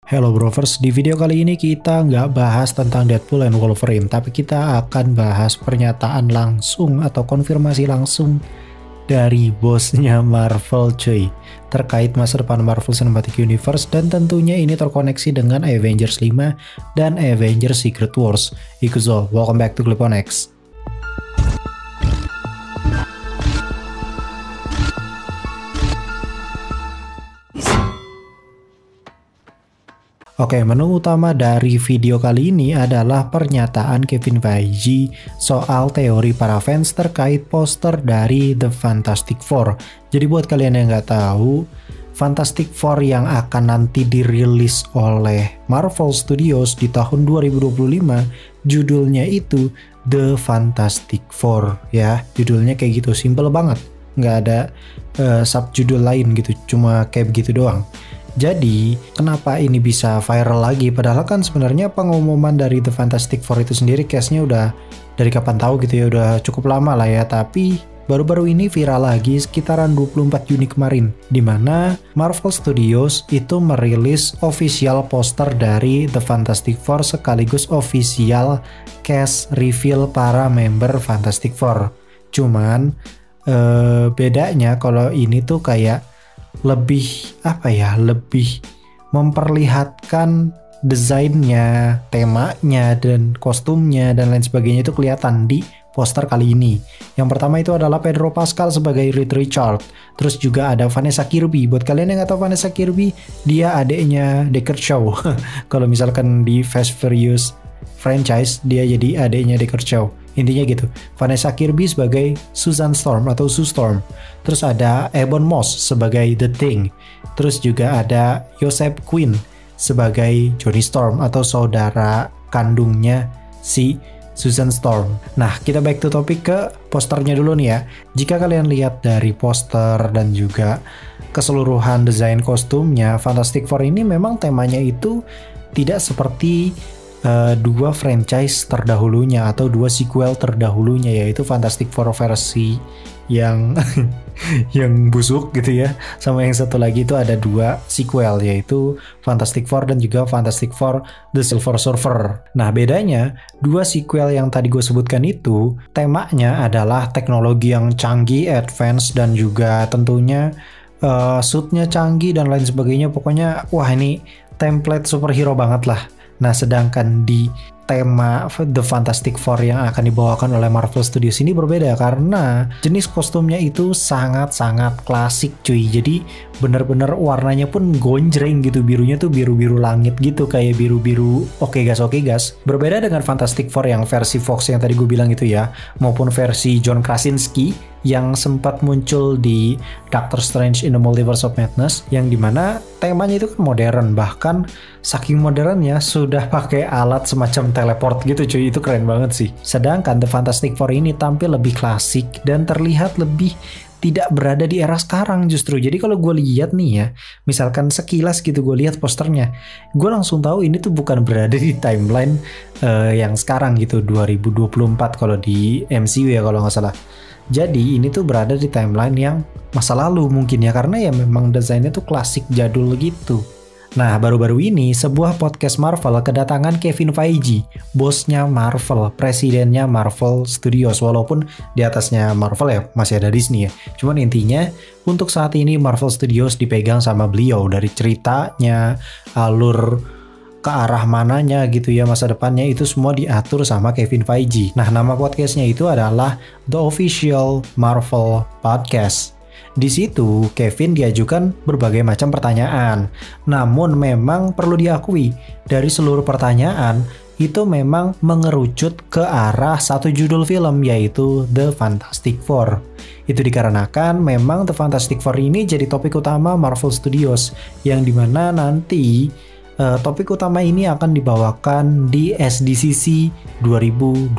Hello Brovers, di video kali ini kita nggak bahas tentang Deadpool and Wolverine, tapi kita akan bahas pernyataan langsung atau konfirmasi langsung dari bosnya Marvel cuy, terkait masa depan Marvel Cinematic Universe, dan tentunya ini terkoneksi dengan Avengers 5 dan Avengers Secret Wars. Ikuzo, welcome back to Clip on X. Oke, menu utama dari video kali ini adalah pernyataan Kevin Feige soal teori para fans terkait poster dari The Fantastic Four. Jadi buat kalian yang nggak tahu, Fantastic Four yang akan nanti dirilis oleh Marvel Studios di tahun 2025, judulnya itu The Fantastic Four ya. Judulnya kayak gitu, simple banget. Nggak ada subjudul lain gitu, cuma kayak begitu doang. Jadi, kenapa ini bisa viral lagi? Padahal kan sebenarnya pengumuman dari The Fantastic Four itu sendiri case-nya udah dari kapan tahu gitu ya, udah cukup lama lah ya. Tapi baru-baru ini viral lagi sekitaran 24 Juni kemarin, di mana Marvel Studios itu merilis official poster dari The Fantastic Four sekaligus official cast reveal para member Fantastic Four. Cuman bedanya kalau ini tuh kayak lebih lebih memperlihatkan desainnya, temanya, dan kostumnya dan lain sebagainya itu kelihatan di poster kali ini. Yang pertama itu adalah Pedro Pascal sebagai Reed Richards. Terus juga ada Vanessa Kirby. Buat kalian yang nggak tahu Vanessa Kirby, dia adiknya Deckard Shaw. Kalau misalkan di Fast Furious franchise, dia jadi adiknya Deckard Shaw. Intinya gitu. Vanessa Kirby sebagai Susan Storm atau Sue Storm. Terus ada Ebon Moss sebagai The Thing. Terus juga ada Joseph Quinn sebagai Johnny Storm atau saudara kandungnya si Susan Storm. Nah, kita back to topic ke posternya dulu nih ya. Jika kalian lihat dari poster dan juga keseluruhan desain kostumnya, Fantastic Four ini memang temanya itu tidak seperti dua franchise terdahulunya atau dua sequel terdahulunya, yaitu Fantastic Four versi yang yang busuk gitu ya, sama yang satu lagi itu ada dua sequel, yaitu Fantastic Four dan juga Fantastic Four The Silver Surfer. Nah, bedanya dua sequel yang tadi gue sebutkan itu temanya adalah teknologi yang canggih, advance, dan juga tentunya suitnya canggih dan lain sebagainya. Pokoknya wah, ini template superhero banget lah. Nah, sedangkan di tema The Fantastic Four yang akan dibawakan oleh Marvel Studios ini berbeda karena jenis kostumnya itu sangat-sangat klasik cuy. Jadi bener-bener warnanya pun gonjreng gitu, birunya tuh biru-biru langit gitu, kayak biru-biru oke gas. Berbeda dengan Fantastic Four yang versi Fox yang tadi gue bilang itu ya, maupun versi John Krasinski yang sempat muncul di Doctor Strange in the Multiverse of Madness, yang dimana temanya itu kan modern, bahkan saking modernnya sudah pakai alat semacam teleport gitu cuy. Itu keren banget sih. Sedangkan The Fantastic Four ini tampil lebih klasik dan terlihat lebih tidak berada di era sekarang justru. Jadi kalau gue lihat nih ya, misalkan sekilas gitu gue lihat posternya, gue langsung tahu ini tuh bukan berada di timeline yang sekarang gitu, 2024 kalau di MCU ya kalau nggak salah. Jadi ini tuh berada di timeline yang masa lalu mungkin ya, karena ya memang desainnya tuh klasik jadul gitu. Nah, baru-baru ini sebuah podcast Marvel kedatangan Kevin Feige, bosnya Marvel, presidennya Marvel Studios, walaupun di atasnya Marvel ya masih ada Disney ya. Cuman intinya untuk saat ini Marvel Studios dipegang sama beliau, dari ceritanya, alur ke arah mananya gitu ya, masa depannya itu semua diatur sama Kevin Feige. Nah, nama podcastnya itu adalah The Official Marvel Podcast. Di situ Kevin diajukan berbagai macam pertanyaan. Namun memang perlu diakui, dari seluruh pertanyaan itu memang mengerucut ke arah satu judul film, yaitu The Fantastic Four. Itu dikarenakan memang The Fantastic Four ini jadi topik utama Marvel Studios, yang dimana nanti topik utama ini akan dibawakan di SDCC 2024.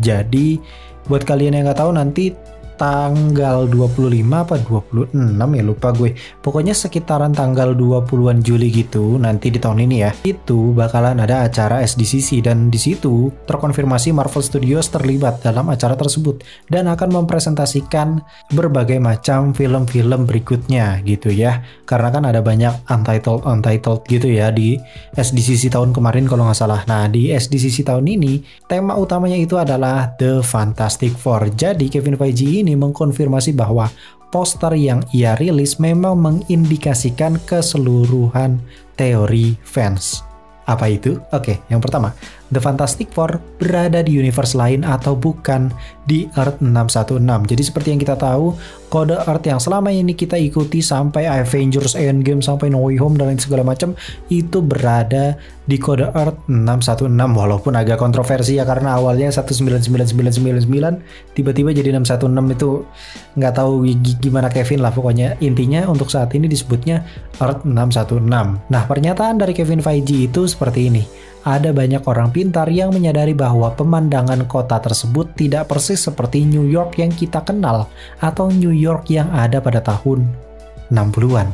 Jadi buat kalian yang nggak tahu, nanti tanggal 25 apa 26 ya, lupa gue. Pokoknya sekitaran tanggal 20-an Juli gitu nanti di tahun ini ya. Itu bakalan ada acara SDCC dan di situ terkonfirmasi Marvel Studios terlibat dalam acara tersebut dan akan mempresentasikan berbagai macam film-film berikutnya gitu ya. Karena kan ada banyak untitled gitu ya di SDCC tahun kemarin kalau nggak salah. Nah, di SDCC tahun ini tema utamanya itu adalah The Fantastic Four. Jadi Kevin Feige ini mengkonfirmasi bahwa poster yang ia rilis memang mengindikasikan keseluruhan teori fans. Apa itu? Oke, yang pertama, The Fantastic Four berada di universe lain atau bukan di Earth 616. Jadi seperti yang kita tahu, kode Earth yang selama ini kita ikuti sampai Avengers Endgame, sampai No Way Home dan lain segala macam, itu berada di kode Earth 616. Walaupun agak kontroversi ya, karena awalnya 199999 tiba-tiba jadi 616, itu nggak tahu gimana Kevin lah. Pokoknya intinya untuk saat ini disebutnya Earth 616. Nah, pernyataan dari Kevin Feige itu seperti ini. Ada banyak orang pintar yang menyadari bahwa pemandangan kota tersebut tidak persis seperti New York yang kita kenal atau New York yang ada pada tahun 60-an.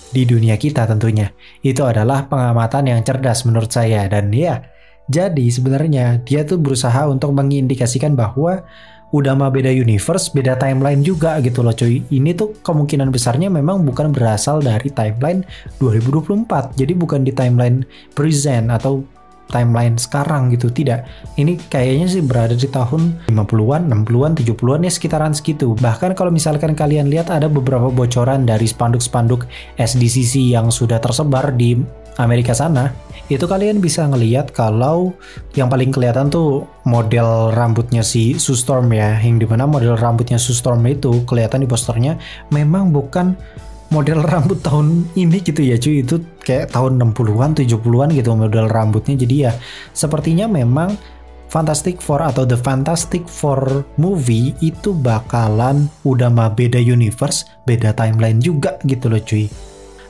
Di dunia kita tentunya. Itu adalah pengamatan yang cerdas menurut saya. Dan ya, jadi sebenarnya dia tuh berusaha untuk mengindikasikan bahwa udah mah beda universe, beda timeline juga gitu loh cuy. Ini tuh kemungkinan besarnya memang bukan berasal dari timeline 2024. Jadi bukan di timeline present atau timeline sekarang gitu, tidak. Ini kayaknya sih berada di tahun 50-an, 60-an, 70-an ya, sekitaran segitu. Bahkan kalau misalkan kalian lihat ada beberapa bocoran dari spanduk-spanduk SDCC yang sudah tersebar di Amerika sana, itu kalian bisa ngelihat kalau yang paling kelihatan tuh model rambutnya si Sue Storm ya, yang dimana model rambutnya Sue Storm itu kelihatan di posternya memang bukan model rambut tahun ini gitu ya cuy, itu kayak tahun 60-an 70-an gitu model rambutnya. Jadi ya sepertinya memang Fantastic Four atau The Fantastic Four movie itu bakalan udah mah beda universe, beda timeline juga gitu loh cuy.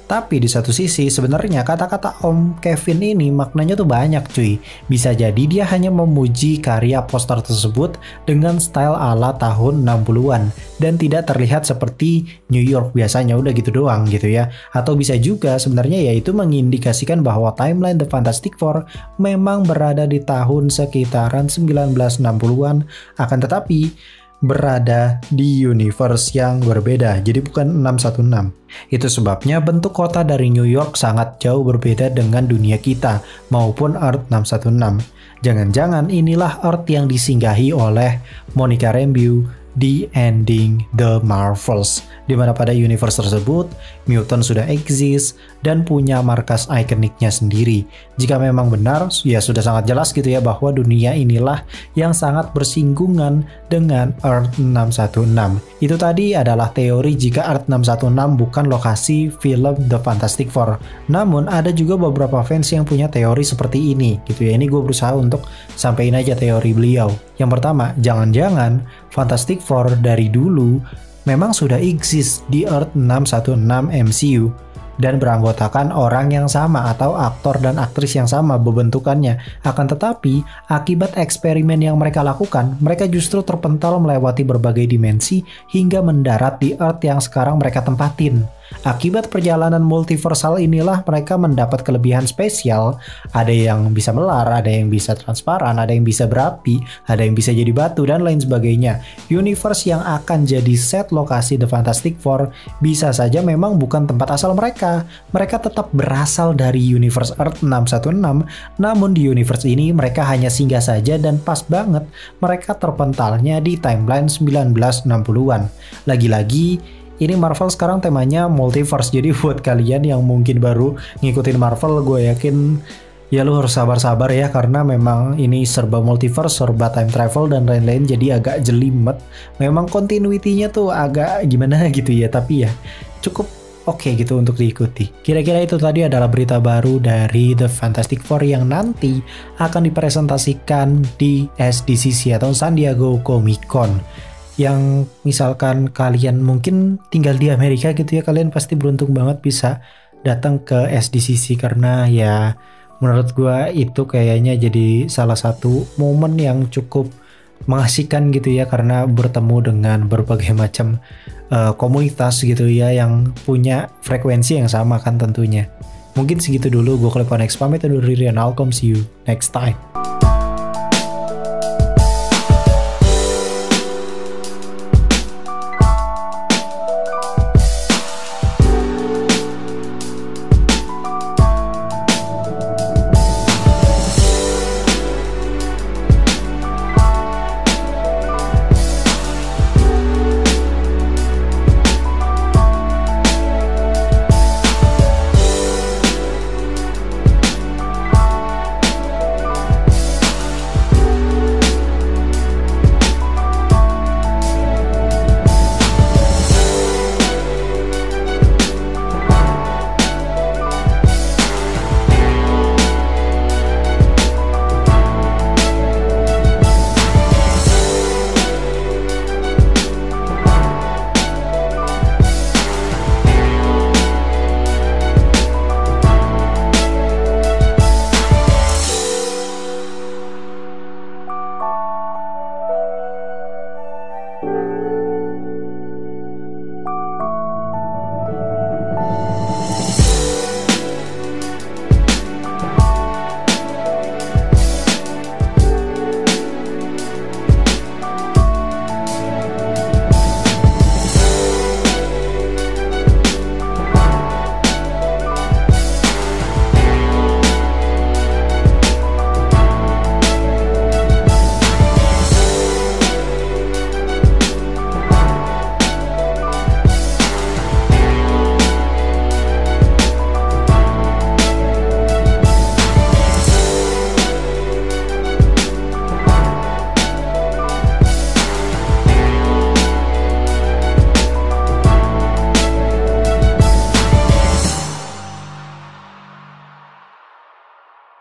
Tapi di satu sisi sebenarnya kata-kata Om Kevin ini maknanya tuh banyak cuy. Bisa jadi dia hanya memuji karya poster tersebut dengan style ala tahun 60-an dan tidak terlihat seperti New York biasanya, udah gitu doang gitu ya. Atau bisa juga sebenarnya yaitu mengindikasikan bahwa timeline The Fantastic Four memang berada di tahun sekitaran 1960-an, akan tetapi berada di universe yang berbeda, jadi bukan 616. Itu sebabnya bentuk kota dari New York sangat jauh berbeda dengan dunia kita maupun Earth 616. Jangan-jangan inilah Earth yang disinggahi oleh Monica Rambeau di ending The Marvels, di mana pada universe tersebut mutant sudah exist dan punya markas ikoniknya sendiri. Jika memang benar, ya sudah sangat jelas gitu ya bahwa dunia inilah yang sangat bersinggungan dengan Earth 616. Itu tadi adalah teori jika Earth 616 bukan lokasi film The Fantastic Four. Namun ada juga beberapa fans yang punya teori seperti ini gitu ya. Ini gue berusaha untuk sampein aja teori beliau. Yang pertama, jangan-jangan Fantastic Four dari dulu memang sudah exist di Earth 616 MCU dan beranggotakan orang yang sama atau aktor dan aktris yang sama bentukannya. Akan tetapi, akibat eksperimen yang mereka lakukan, mereka justru terpental melewati berbagai dimensi hingga mendarat di Earth yang sekarang mereka tempatin. Akibat perjalanan multiversal inilah mereka mendapat kelebihan spesial. Ada yang bisa melar, ada yang bisa transparan, ada yang bisa berapi, ada yang bisa jadi batu, dan lain sebagainya. Universe yang akan jadi set lokasi The Fantastic Four bisa saja memang bukan tempat asal mereka. Mereka tetap berasal dari universe Earth 616, namun di universe ini mereka hanya singgah saja dan pas banget mereka terpentalnya di timeline 1960-an. Lagi-lagi, ini Marvel sekarang temanya multiverse, jadi buat kalian yang mungkin baru ngikutin Marvel, gue yakin ya lu harus sabar-sabar ya, karena memang ini serba multiverse, serba time travel dan lain-lain, jadi agak jelimet. Memang continuity-nya tuh agak gimana gitu ya, tapi ya cukup oke gitu untuk diikuti. Kira-kira itu tadi adalah berita baru dari The Fantastic Four yang nanti akan dipresentasikan di SDCC atau San Diego Comic Con. Yang misalkan kalian mungkin tinggal di Amerika gitu ya, kalian pasti beruntung banget bisa datang ke SDCC, karena ya menurut gue itu kayaknya jadi salah satu momen yang cukup mengasihkan gitu ya, karena bertemu dengan berbagai macam komunitas gitu ya yang punya frekuensi yang sama kan tentunya. Mungkin segitu dulu, gue Klepon X pamit undur diri, and I'll come see you next time.